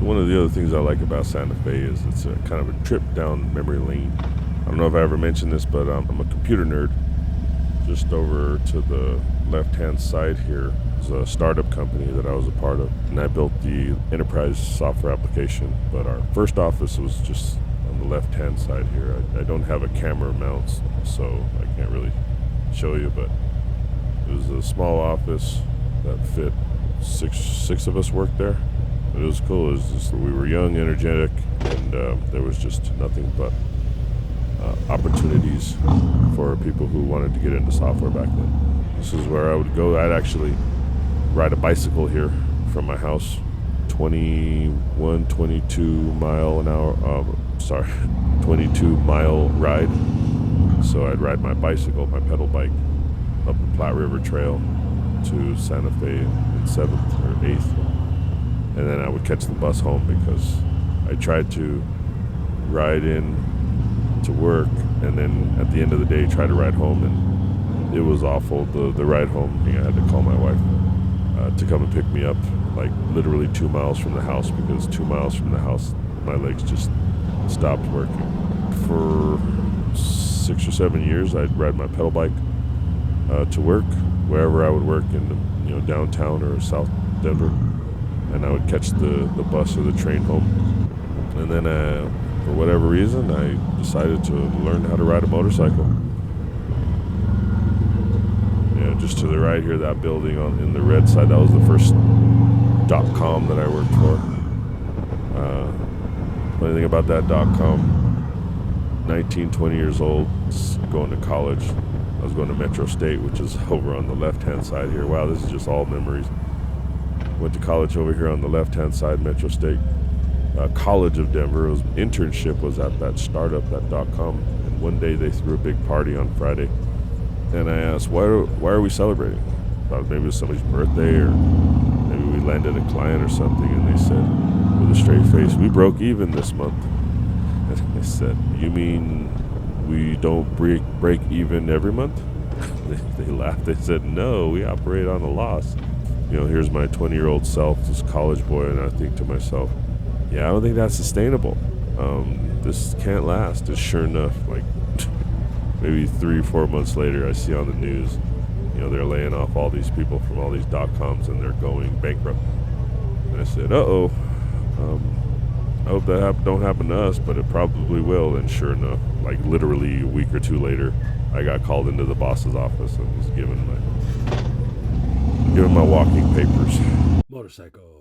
So one of the other things I like about Santa Fe is it's a kind of a trip down memory lane. I don't know if I ever mentioned this, but I'm a computer nerd. Just over to the left-hand side here is a startup company that I was a part of, and I built the enterprise software application. But our first office was just on the left-hand side here. I don't have a camera mount, so I can't really show you, but it was a small office that fit six of us worked there. But it was cool. It was just, we were young, energetic, and there was just nothing but opportunities for people who wanted to get into software back then. This is where I would go. I'd actually ride a bicycle here from my house, 21, 22 mile an hour, 22 mile ride. So I'd ride my bicycle, my pedal bike, up the Platte River Trail to Santa Fe in 7th or 8th. And then I would catch the bus home because I tried to ride in to work and then at the end of the day try to ride home, and it was awful. The ride home, I had to call my wife to come and pick me up, like literally 2 miles from the house, because 2 miles from the house my legs just stopped working. For 6 or 7 years I'd ride my pedal bike to work wherever I would work in downtown or South Denver, and I would catch the bus or the train home. And then for whatever reason, I decided to learn how to ride a motorcycle. Yeah, just to the right here, that building in the red side, that was the first .com that I worked for. Funny thing about that .com, 19, 20 years old, going to college. I was going to Metro State, which is over on the left-hand side here. Wow, this is just all memories. Went to college over here on the left-hand side, Metro State College of Denver. Internship was at that startup, that .com, and one day they threw a big party on Friday, and I asked, why are we celebrating? Thought maybe it was somebody's birthday, or maybe we landed a client or something, and they said, with a straight face, we broke even this month. And I said, you mean we don't break even every month? They laughed. They said, no, we operate on a loss. Here's my 20-year-old self, this college boy, and I think to myself, yeah, I don't think that's sustainable. This can't last. And sure enough, like maybe 3 or 4 months later, I see on the news, they're laying off all these people from all these .coms and they're going bankrupt. And I said, uh-oh, I hope that don't happen to us, but it probably will. And sure enough, like literally a week or two later, I got called into the boss's office and was given my walking papers. Motorcycle.